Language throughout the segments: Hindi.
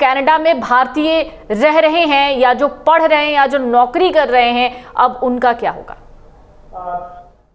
कनाडा में भारतीय रह रहे हैं या जो पढ़ रहे हैं या जो नौकरी कर रहे हैं, अब उनका क्या होगा?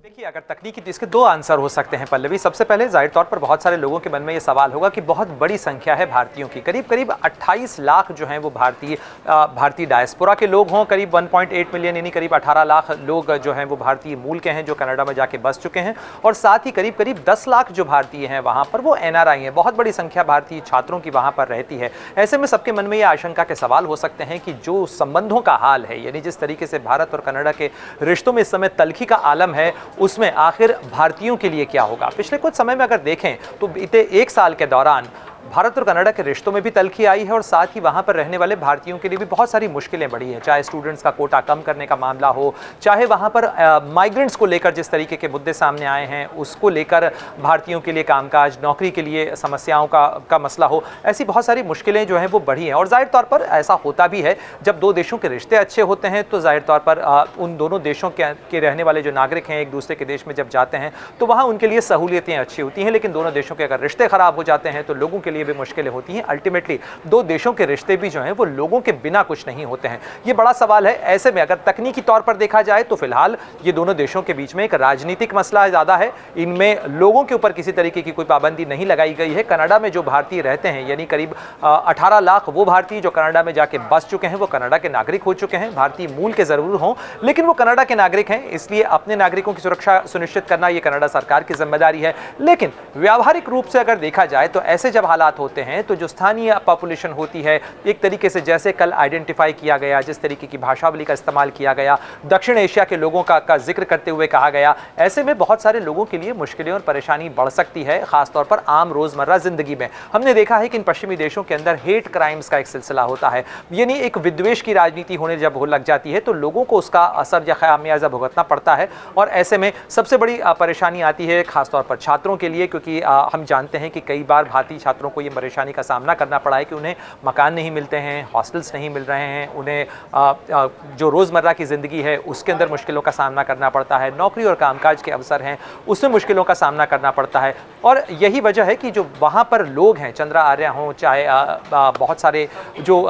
देखिए, अगर तकनीकी, इसके दो आंसर हो सकते हैं पल्लवी। सबसे पहले जाहिर तौर पर बहुत सारे लोगों के मन में ये सवाल होगा कि बहुत बड़ी संख्या है भारतीयों की, करीब करीब 28 लाख जो हैं वो भारतीय डायस्पोरा के लोग हों, करीब 1.8 मिलियन यानी करीब 18 लाख लोग जो हैं वो भारतीय मूल के हैं जो कनाडा में जाके बस चुके हैं, और साथ ही करीब करीब 10 लाख जो भारतीय हैं वहाँ पर वो NRI हैं। बहुत बड़ी संख्या भारतीय छात्रों की वहाँ पर रहती है। ऐसे में सबके मन में ये आशंका के सवाल हो सकते हैं कि जो संबंधों का हाल है, यानी जिस तरीके से भारत और कनाडा के रिश्तों में इस समय तल्खी का आलम है, उसमें आखिर भारतीयों के लिए क्या होगा। पिछले कुछ समय में अगर देखें तो बीते 1 साल के दौरान भारत और कनाडा के रिश्तों में भी तल्खी आई है, और साथ ही वहाँ पर रहने वाले भारतीयों के लिए भी बहुत सारी मुश्किलें बढ़ी हैं। चाहे स्टूडेंट्स का कोटा कम करने का मामला हो, चाहे वहाँ पर माइग्रेंट्स को लेकर जिस तरीके के मुद्दे सामने आए हैं उसको लेकर भारतीयों के लिए कामकाज, नौकरी के लिए समस्याओं का मसला हो, ऐसी बहुत सारी मुश्किलें जो हैं वो बढ़ी हैं। और जाहिर तौर पर ऐसा होता भी है, जब दो देशों के रिश्ते अच्छे होते हैं तो जाहिर तौर पर उन दोनों देशों के रहने वाले जो नागरिक हैं एक दूसरे के देश में जब जाते हैं तो वहाँ उनके लिए सहूलियतें अच्छी होती हैं। लेकिन दोनों देशों के अगर रिश्ते खराब हो जाते हैं तो लोगों के लिए भी मुश्किलें होती हैं। अल्टीमेटली दो देशों के रिश्ते भी जो हैं वो लोगों के बिना कुछ नहीं होते हैं। ये बड़ा सवाल है। ऐसे में अगर तकनीकी तौर पर देखा जाए तो फिलहाल ये दोनों देशों के बीच में एक राजनीतिक मसला ज़्यादा है। इनमें लोगों के ऊपर किसी तरीके की कोई पाबंदी नहीं लगाई गई है। कनाडा में जो भारतीय रहते हैं, यानी करीब 18 लाख वो भारतीय जो कनाडा में जाके बस चुके हैं, वो कनाडा के नागरिक हो चुके हैं। भारतीय मूल के जरूर हों, लेकिन वो कनाडा के नागरिक हैं, इसलिए अपने नागरिकों की सुरक्षा सुनिश्चित करना ये कनाडा सरकार की जिम्मेदारी है। लेकिन व्यावहारिक रूप से अगर देखा जाए तो ऐसे जब हालात होते हैं तो जो स्थानीय पॉपुलेशन होती है, एक तरीके से जैसे कल आइडेंटिफाई किया गया, जिस तरीके की भाषावली का इस्तेमाल किया गया, दक्षिण एशिया के लोगों का जिक्र करते हुए कहा गया, ऐसे में बहुत सारे लोगों के लिए मुश्किलें और परेशानी बढ़ सकती है, खासतौर पर आम रोजमर्रा जिंदगी में। हमने देखा है कि इन पश्चिमी देशों के अंदर हेट क्राइम्स का एक सिलसिला होता है, यानी एक विद्वेष की राजनीति होने जब लग जाती है तो लोगों को उसका असर या खामियाजा भुगतना पड़ता है। और ऐसे में सबसे बड़ी परेशानी आती है खासतौर पर छात्रों के लिए, क्योंकि हम जानते हैं कि कई बार भारतीय छात्रों को ये परेशानी का सामना करना पड़ा है कि उन्हें मकान नहीं मिलते हैं, हॉस्टल्स नहीं मिल रहे हैं, उन्हें जो रोज़मर्रा की ज़िंदगी है उसके अंदर मुश्किलों का सामना करना पड़ता है, नौकरी और कामकाज के अवसर हैं उसमें मुश्किलों का सामना करना पड़ता है। और यही वजह है कि जो वहाँ पर लोग हैं, चंद्रा आर्या हों, चाहे बहुत सारे जो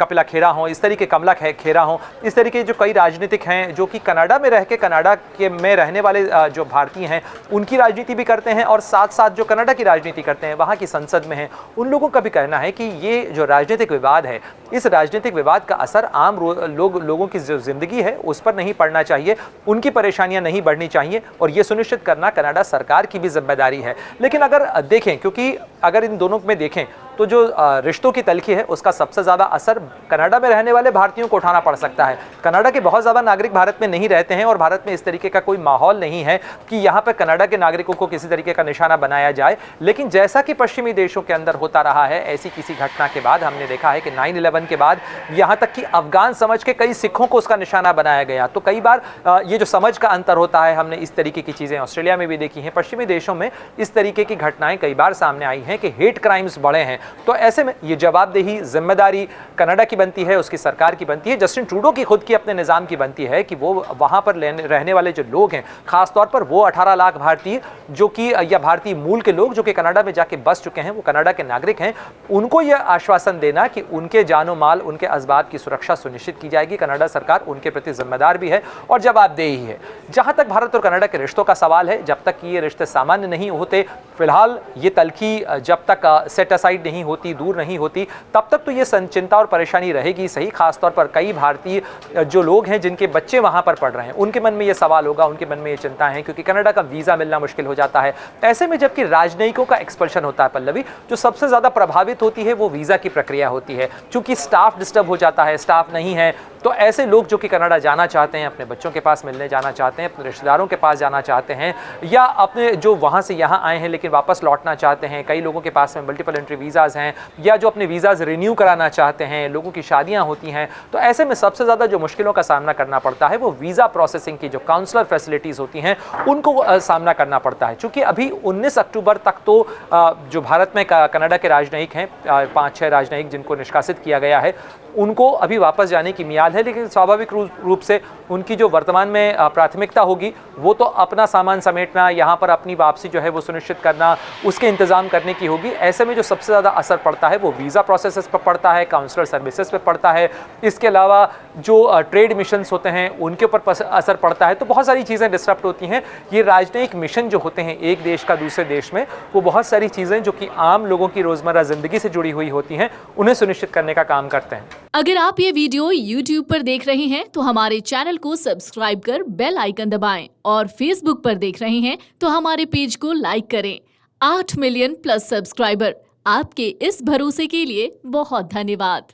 कपिला खेरा हों, इस तरीके कमला खेरा हों, इस तरीके जो कई राजनीतिक हैं जो कि कनाडा में रह के कनाडा के में रहने वाले जो भारतीय हैं उनकी राजनीति भी करते हैं, और साथ साथ जो कनाडा की राजनीति करते हैं, वहाँ की संसद में हैं, उन लोगों का भी कहना है कि ये जो राजनीतिक विवाद है, इस राजनीतिक विवाद का असर आम लोगों की जो जिंदगी है उस पर नहीं पड़ना चाहिए, उनकी परेशानियां नहीं बढ़नी चाहिए, और ये सुनिश्चित करना कनाडा सरकार की भी जिम्मेदारी है। लेकिन अगर देखें, क्योंकि अगर इन दोनों में देखें तो जो रिश्तों की तल्खी है उसका सबसे ज़्यादा असर कनाडा में रहने वाले भारतीयों को उठाना पड़ सकता है। कनाडा के बहुत ज़्यादा नागरिक भारत में नहीं रहते हैं, और भारत में इस तरीके का कोई माहौल नहीं है कि यहाँ पर कनाडा के नागरिकों को किसी तरीके का निशाना बनाया जाए। लेकिन जैसा कि पश्चिमी देशों के अंदर होता रहा है, ऐसी किसी घटना के बाद हमने देखा है कि 9/11 के बाद यहाँ तक कि अफगान समझ के कई सिखों को उसका निशाना बनाया गया। तो कई बार ये जो समझ का अंतर होता है, हमने इस तरीके की चीज़ें ऑस्ट्रेलिया में भी देखी हैं, पश्चिमी देशों में इस तरीके की घटनाएं कई बार सामने आई हैं कि हेट क्राइम्स बढ़े हैं। तो ऐसे में ये जवाबदेही, जिम्मेदारी कनाडा की बनती है, उसकी सरकार की बनती है, जस्टिन ट्रूडो की खुद की अपने निज़ाम की बनती है कि वो वहाँ पर रहने वाले जो लोग हैं, खासतौर पर वो 18 लाख भारतीय जो कि या भारतीय मूल के लोग जो कि कनाडा में जाके बस चुके हैं, वो कनाडा के नागरिक हैं, उनको यह आश्वासन देना कि उनके जानो माल, उनके असबाब की सुरक्षा सुनिश्चित की जाएगी। कनाडा सरकार उनके प्रति जिम्मेदार भी है और जवाबदेही है। जहाँ तक भारत और कनाडा के रिश्तों का सवाल है, जब तक ये रिश्ते सामान्य नहीं होते, फिलहाल ये तल्खी जब तक सेट असाइड नहीं होती, दूर नहीं होती, तब तक तो ये चिंता और परेशानी रहेगी सही। खासतौर पर कई भारतीय जो लोग हैं जिनके बच्चे वहाँ पर पढ़ रहे हैं, उनके मन में ये सवाल होगा, उनके मन में ये चिंता है, क्योंकि कनाडा का वीज़ा मिलना मुश्किल हो जाता है। ऐसे में जबकि राजनयिकों का एक्सपल्शन होता है पल्लवी, जो सबसे ज़्यादा प्रभावित होती है वो वीज़ा की प्रक्रिया होती है। चूँकि स्टाफ डिस्टर्ब हो जाता है, स्टाफ नहीं है, तो ऐसे लोग जो कि कनाडा जाना चाहते हैं, अपने बच्चों के पास मिलने जाना चाहते हैं, अपने रिश्तेदारों के पास जाना चाहते हैं, या अपने जो वहाँ से यहाँ आए हैं लेकिन वापस लौटना चाहते हैं, कई लोगों के पास में मल्टीपल एंट्री वीज़ाज़ हैं, या जो अपने वीज़ाज़ रिन्यू कराना चाहते हैं, लोगों की शादियाँ होती हैं, तो ऐसे में सबसे ज़्यादा जो मुश्किलों का सामना करना पड़ता है वो वीज़ा प्रोसेसिंग की जो काउंसलर फैसिलिटीज़ होती हैं उनको सामना करना पड़ता है। चूँकि अभी 19 अक्टूबर तक तो जो भारत में कनाडा के राजनयिक हैं, 5-6 राजनयिक जिनको निष्कासित किया गया है, उनको अभी वापस जाने की मियाद सवाल है, लेकिन स्वाभाविक रूप से उनकी जो वर्तमान में प्राथमिकता होगी वो तो अपना सामान समेटना, यहाँ पर अपनी वापसी जो है वो सुनिश्चित करना, उसके इंतज़ाम करने की होगी। ऐसे में जो सबसे ज़्यादा असर पड़ता है वो वीज़ा प्रोसेसेस पर पड़ता है, काउंसलर सर्विसेज पर पड़ता है, इसके अलावा जो ट्रेड मिशंस होते हैं उनके ऊपर असर पड़ता है। तो बहुत सारी चीज़ें डिस्टर्ब होती हैं। ये राजनयिक मिशन जो होते हैं एक देश का दूसरे देश में, वो बहुत सारी चीज़ें जो कि आम लोगों की रोज़मर्रा ज़िंदगी से जुड़ी हुई होती हैं उन्हें सुनिश्चित करने का काम करते हैं। अगर आप ये वीडियो YouTube पर देख रहे हैं तो हमारे चैनल को सब्सक्राइब कर बेल आइकन दबाएं, और Facebook पर देख रहे हैं तो हमारे पेज को लाइक करें। 8 मिलियन प्लस सब्सक्राइबर, आपके इस भरोसे के लिए बहुत धन्यवाद।